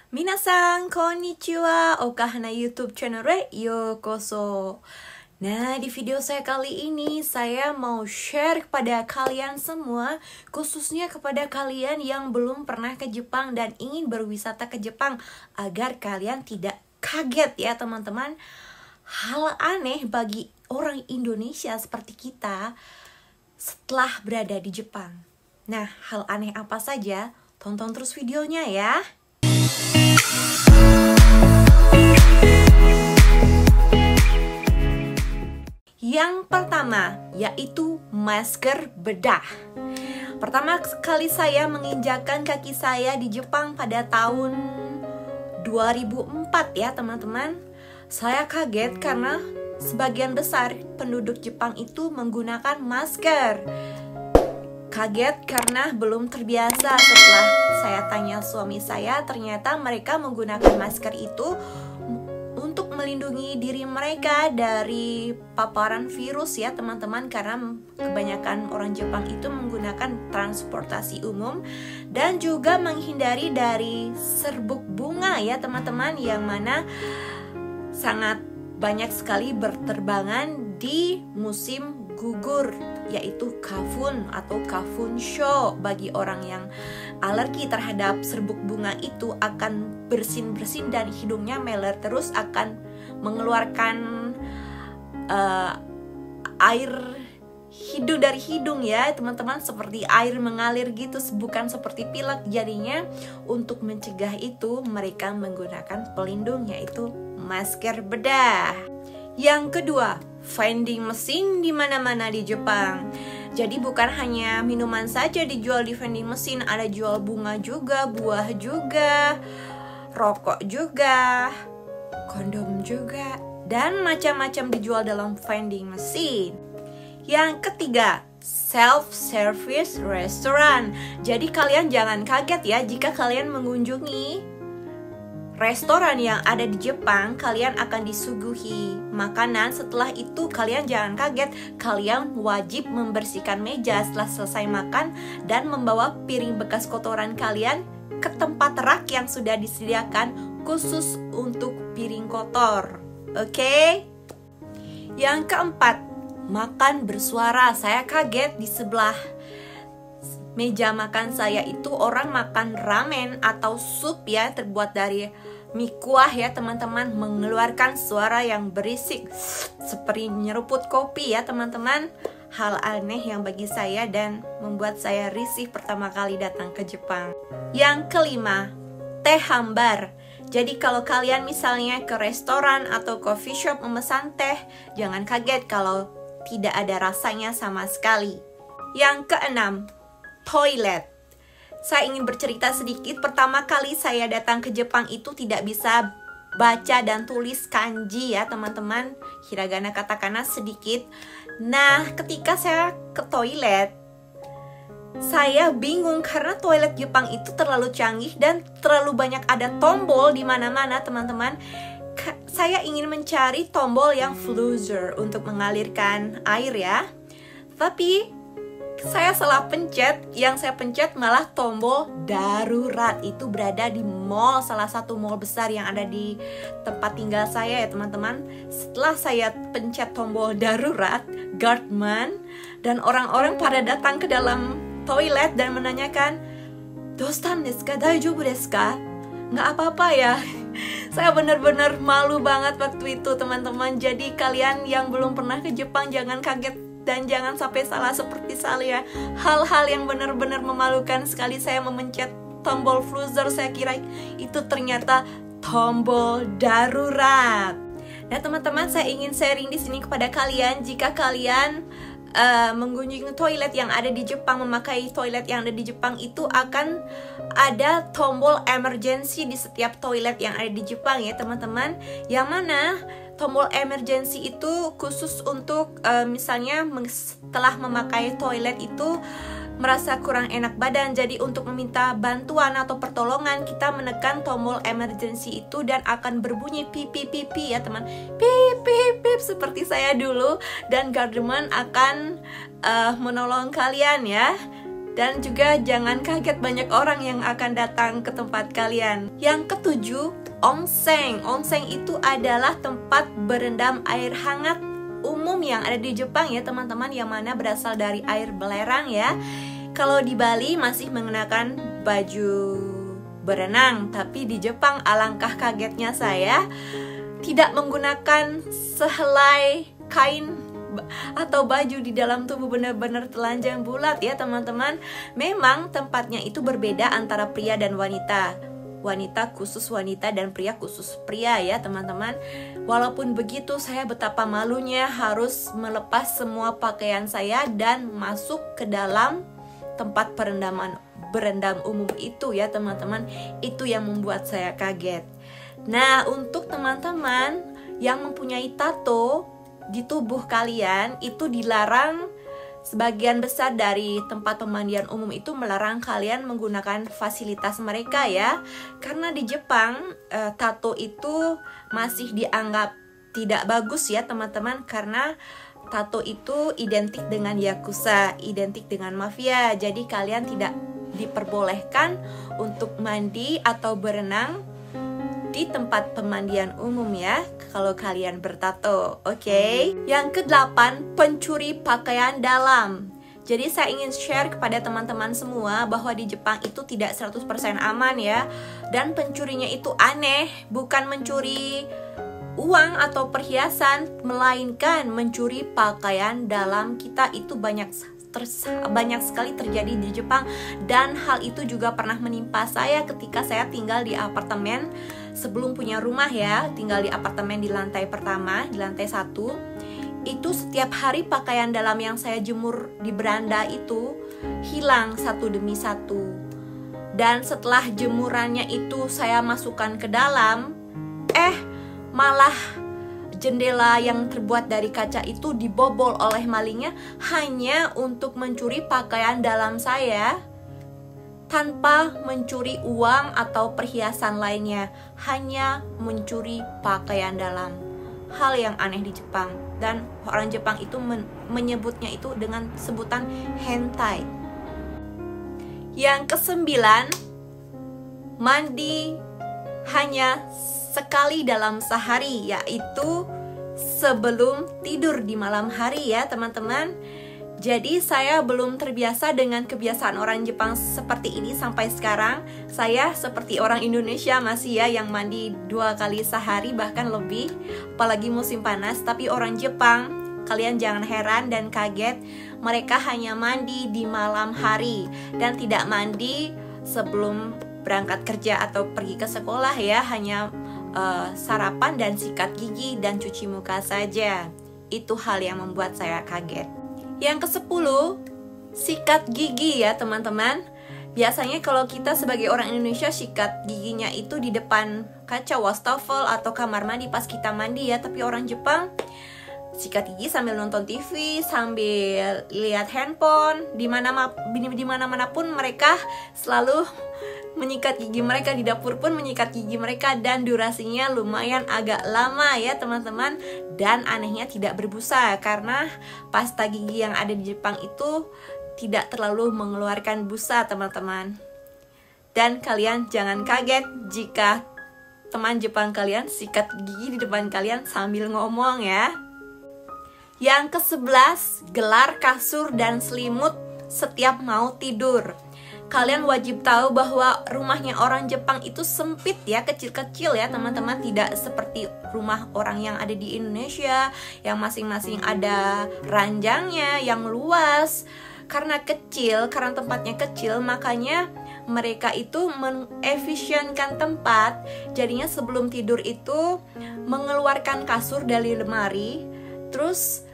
Minasan, konnichiwa, Okahana YouTube channel yokoso. Nah, di video saya kali ini saya mau share kepada kalian semua, khususnya kepada kalian yang belum pernah ke Jepang dan ingin berwisata ke Jepang, agar kalian tidak kaget ya teman-teman. Hal aneh bagi orang Indonesia seperti kita setelah berada di Jepang. Nah, hal aneh apa saja? Tonton terus videonya ya. Yang pertama yaitu masker bedah. Pertama kali saya menginjakkan kaki saya di Jepang pada tahun 2004 ya teman-teman. Saya kaget karena sebagian besar penduduk Jepang itu menggunakan masker. Kaget karena belum terbiasa. Setelah saya tanya suami saya, ternyata mereka menggunakan masker itu untuk melindungi diri mereka dari paparan virus ya teman-teman. Karena kebanyakan orang Jepang itu menggunakan transportasi umum dan juga menghindari dari serbuk bunga ya teman-teman, yang mana sangat banyak sekali berterbangan di musim gugur, yaitu kafun atau kafun show. Bagi orang yang alergi terhadap serbuk bunga itu akan bersin-bersin dan hidungnya meler terus, akan mengeluarkan air hidung dari hidung ya teman-teman, seperti air mengalir gitu, bukan seperti pilek. Jadinya untuk mencegah itu mereka menggunakan pelindung, yaitu masker bedah. Yang kedua, vending machine di mana-mana di Jepang. Jadi bukan hanya minuman saja dijual di vending machine, ada jual bunga juga, buah juga, rokok juga, kondom juga, dan macam-macam dijual dalam vending machine. Yang ketiga, self-service restaurant. Jadi kalian jangan kaget ya jika kalian mengunjungi restoran yang ada di Jepang, kalian akan disuguhi makanan. Setelah itu kalian jangan kaget, kalian wajib membersihkan meja setelah selesai makan dan membawa piring bekas kotoran kalian ke tempat rak yang sudah disediakan khusus untuk piring kotor. Oke? Yang keempat, makan bersuara. Saya kaget di sebelah meja makan saya itu orang makan ramen atau sup ya, terbuat dari mie kuah ya teman-teman, mengeluarkan suara yang berisik seperti nyeruput kopi ya teman-teman. Hal aneh yang bagi saya dan membuat saya risih pertama kali datang ke Jepang. Yang kelima, teh hambar. Jadi kalau kalian misalnya ke restoran atau coffee shop memesan teh, jangan kaget kalau tidak ada rasanya sama sekali. Yang keenam, toilet. Saya ingin bercerita sedikit. Pertama kali saya datang ke Jepang itu tidak bisa baca dan tulis kanji ya teman-teman, hiragana katakana sedikit. Nah, ketika saya ke toilet, saya bingung karena toilet Jepang itu terlalu canggih dan terlalu banyak ada tombol di mana-mana teman-teman. Saya ingin mencari tombol yang floozer untuk mengalirkan air ya, tapi saya salah pencet. Yang saya pencet malah tombol darurat. Itu berada di mall, salah satu mall besar yang ada di tempat tinggal saya ya teman-teman. Setelah saya pencet tombol darurat, guardman dan orang-orang pada datang ke dalam toilet dan menanyakan, "Dostan desu ka? Daijoubu desu ka?" Nggak apa-apa ya. Saya benar-benar malu banget waktu itu teman-teman. Jadi kalian yang belum pernah ke Jepang jangan kaget dan jangan sampai salah seperti saya. Hal-hal yang benar-benar memalukan sekali. Saya memencet tombol floozer, saya kira itu ternyata tombol darurat. Nah teman-teman, saya ingin sharing di sini kepada kalian, jika kalian mengunjungi toilet yang ada di Jepang, memakai toilet yang ada di Jepang, itu akan ada tombol emergency di setiap toilet yang ada di Jepang ya teman-teman. Yang mana tombol emergency itu khusus untuk misalnya setelah memakai toilet itu merasa kurang enak badan. Jadi untuk meminta bantuan atau pertolongan, kita menekan tombol emergency itu dan akan berbunyi pip pip pip ya teman, pip pip pip seperti saya dulu, dan guardman akan menolong kalian ya. Dan juga jangan kaget banyak orang yang akan datang ke tempat kalian. Yang ketujuh, onsen. Onsen itu adalah tempat berendam air hangat umum yang ada di Jepang ya teman-teman, yang mana berasal dari air belerang ya. Kalau di Bali masih menggunakan baju berenang, tapi di Jepang alangkah kagetnya saya tidak menggunakan sehelai kain atau baju di dalam tubuh, benar-benar telanjang bulat ya teman-teman. Memang tempatnya itu berbeda antara pria dan wanita. Wanita khusus wanita dan pria khusus pria ya teman-teman. Walaupun begitu, saya betapa malunya harus melepas semua pakaian saya dan masuk ke dalam tempat berendam umum itu ya teman-teman. Itu yang membuat saya kaget. Nah, untuk teman-teman yang mempunyai tato di tubuh kalian, itu dilarang. Sebagian besar dari tempat pemandian umum itu melarang kalian menggunakan fasilitas mereka ya. Karena di Jepang tato itu masih dianggap tidak bagus ya teman-teman. Karena tato itu identik dengan yakuza, identik dengan mafia. Jadi kalian tidak diperbolehkan untuk mandi atau berenang di tempat pemandian umum ya, kalau kalian bertato, oke? Yang ke-8, pencuri pakaian dalam. Jadi saya ingin share kepada teman-teman semua bahwa di Jepang itu tidak 100% aman ya. Dan pencurinya itu aneh, bukan mencuri uang atau perhiasan, melainkan mencuri pakaian dalam kita. Itu banyak sekali terjadi di Jepang, dan hal itu juga pernah menimpa saya ketika saya tinggal di apartemen sebelum punya rumah ya. Tinggal di apartemen di lantai pertama, di lantai 1. Itu setiap hari pakaian dalam yang saya jemur di beranda itu hilang satu demi satu. Dan setelah jemurannya itu saya masukkan ke dalam, malah jendela yang terbuat dari kaca itu dibobol oleh malingnya hanya untuk mencuri pakaian dalam saya, tanpa mencuri uang atau perhiasan lainnya, hanya mencuri pakaian dalam. Hal yang aneh di Jepang, dan orang Jepang itu menyebutnya itu dengan sebutan hentai. Yang ke-9, mandi hanya sekali dalam sehari, yaitu sebelum tidur di malam hari ya teman-teman. Jadi saya belum terbiasa dengan kebiasaan orang Jepang seperti ini sampai sekarang. Saya seperti orang Indonesia masih ya yang mandi 2 kali sehari bahkan lebih, apalagi musim panas. Tapi orang Jepang, kalian jangan heran dan kaget, mereka hanya mandi di malam hari dan tidak mandi sebelum berangkat kerja atau pergi ke sekolah ya. Hanya sarapan dan sikat gigi dan cuci muka saja. Itu hal yang membuat saya kaget. Yang ke-10, sikat gigi ya teman-teman. Biasanya kalau kita sebagai orang Indonesia sikat giginya itu di depan kaca wastafel atau kamar mandi pas kita mandi ya. Tapi orang Jepang sikat gigi sambil nonton TV, sambil lihat handphone, di mana-mana pun mereka selalu menyikat gigi mereka. Di dapur pun menyikat gigi mereka, dan durasinya lumayan agak lama ya teman-teman. Dan anehnya tidak berbusa, karena pasta gigi yang ada di Jepang itu tidak terlalu mengeluarkan busa teman-teman. Dan kalian jangan kaget jika teman Jepang kalian sikat gigi di depan kalian sambil ngomong ya. Yang ke-11, gelar kasur dan selimut setiap mau tidur. Kalian wajib tahu bahwa rumahnya orang Jepang itu sempit ya, kecil-kecil ya teman-teman. Tidak seperti rumah orang yang ada di Indonesia, yang masing-masing ada ranjangnya yang luas. Karena tempatnya kecil, makanya mereka itu mengefisienkan tempat. Jadinya sebelum tidur itu mengeluarkan kasur dari lemari, terus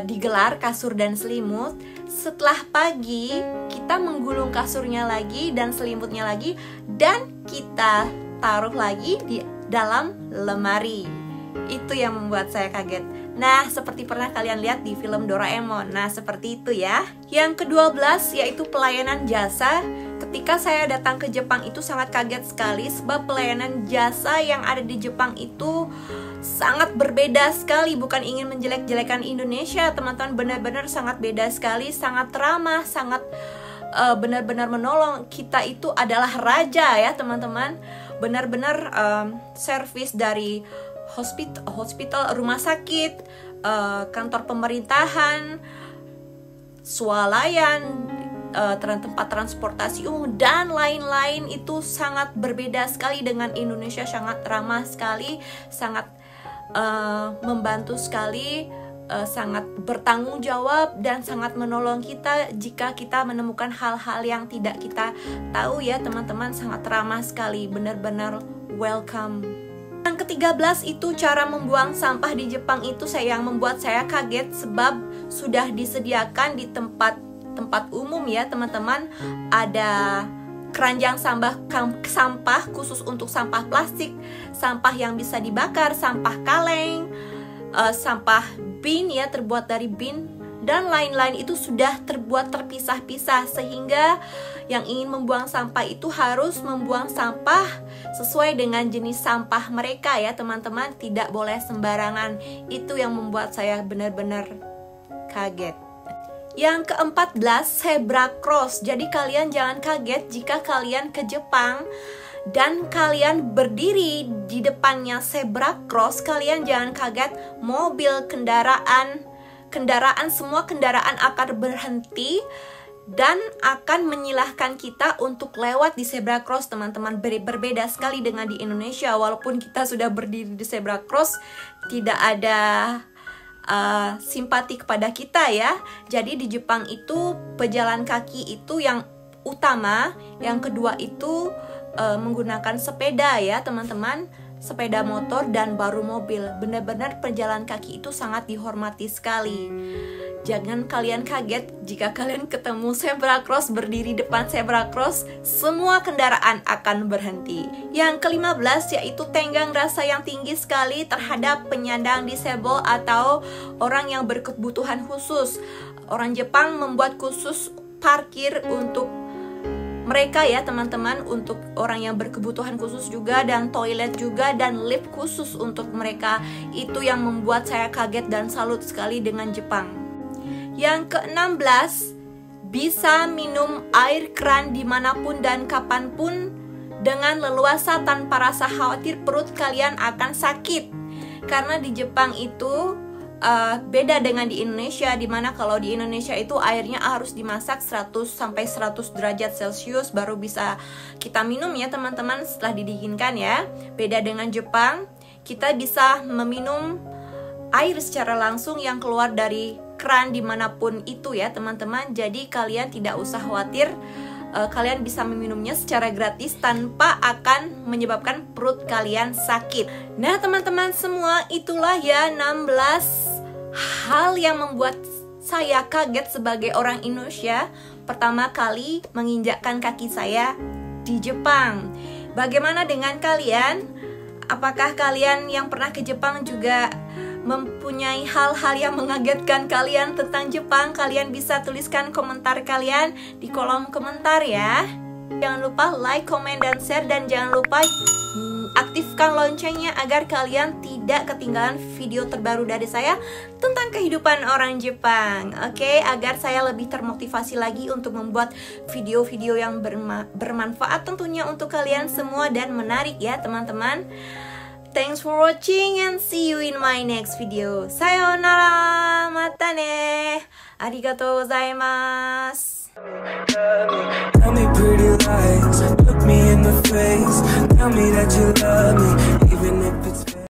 digelar kasur dan selimut. Setelah pagi kita menggulung kasurnya lagi dan selimutnya lagi, dan kita taruh lagi di dalam lemari. Itu yang membuat saya kaget. Nah, seperti pernah kalian lihat di film Doraemon. Nah, seperti itu ya. Yang ke-12 yaitu pelayanan jasa. Ketika saya datang ke Jepang itu sangat kaget sekali, sebab pelayanan jasa yang ada di Jepang itu sangat berbeda sekali. Bukan ingin menjelek-jelekan Indonesia teman-teman, benar-benar sangat beda sekali. Sangat ramah, sangat benar-benar menolong. Kita itu adalah raja ya teman-teman. Benar-benar servis dari hospital, rumah sakit, kantor pemerintahan, swalayan, tempat transportasi umum dan lain-lain itu sangat berbeda sekali dengan Indonesia. Sangat ramah sekali, sangat membantu sekali, sangat bertanggung jawab dan sangat menolong kita jika kita menemukan hal-hal yang tidak kita tahu ya teman-teman. Sangat ramah sekali, benar-benar welcome. Yang ke-13 itu cara membuang sampah di Jepang itu yang membuat saya kaget, sebab sudah disediakan di tempat umum ya teman-teman. Ada keranjang sampah khusus untuk sampah plastik, sampah yang bisa dibakar, sampah kaleng, sampah bin ya, terbuat dari bin, dan lain-lain itu sudah terbuat terpisah-pisah, sehingga yang ingin membuang sampah itu harus membuang sampah sesuai dengan jenis sampah mereka ya teman-teman, tidak boleh sembarangan. Itu yang membuat saya benar-benar kaget. Yang ke-14, zebra cross. Jadi kalian jangan kaget jika kalian ke Jepang dan kalian berdiri di depannya zebra cross. Kalian jangan kaget, mobil, semua kendaraan akan berhenti dan akan menyilahkan kita untuk lewat di zebra cross teman-teman. Berbeda sekali dengan di Indonesia. Walaupun kita sudah berdiri di zebra cross, tidak ada simpati kepada kita ya. Jadi di Jepang itu pejalan kaki itu yang utama, yang kedua itu menggunakan sepeda ya teman-teman, sepeda motor dan baru mobil. Benar-benar pejalan kaki itu sangat dihormati sekali. Jangan kalian kaget jika kalian ketemu zebra cross, berdiri depan zebra cross, semua kendaraan akan berhenti. Yang ke-15 yaitu tenggang rasa yang tinggi sekali terhadap penyandang disable atau orang yang berkebutuhan khusus. Orang Jepang membuat khusus parkir untuk mereka ya teman-teman, untuk orang yang berkebutuhan khusus juga, dan toilet juga, dan lift khusus untuk mereka. Itu yang membuat saya kaget dan salut sekali dengan Jepang. Yang ke-16, bisa minum air keran dimanapun dan kapanpun dengan leluasa tanpa rasa khawatir perut kalian akan sakit. Karena di Jepang itu beda dengan di Indonesia, dimana kalau di Indonesia itu airnya harus dimasak 100 sampai 100 derajat Celcius baru bisa kita minum ya teman-teman, setelah didinginkan ya. Beda dengan Jepang, kita bisa meminum air secara langsung yang keluar dari keran dimanapun itu ya teman-teman. Jadi kalian tidak usah khawatir, kalian bisa meminumnya secara gratis tanpa akan menyebabkan perut kalian sakit. Nah teman-teman semua, itulah ya 16 hal yang membuat saya kaget sebagai orang Indonesia pertama kali menginjakkan kaki saya di Jepang. Bagaimana dengan kalian? Apakah kalian yang pernah ke Jepang juga mempunyai hal-hal yang mengagetkan kalian tentang Jepang? Kalian bisa tuliskan komentar kalian di kolom komentar ya. Jangan lupa like, comment, dan share. Dan jangan lupa aktifkan loncengnya agar kalian tidak ketinggalan video terbaru dari saya tentang kehidupan orang Jepang. Oke, agar saya lebih termotivasi lagi untuk membuat video-video yang bermanfaat tentunya untuk kalian semua dan menarik ya teman-teman. Thanks for watching and see you in my next video. Sayonara, mata ne. Arigatou gozaimasu. Tell me pretty lies, look me in the face. Tell me that you love me.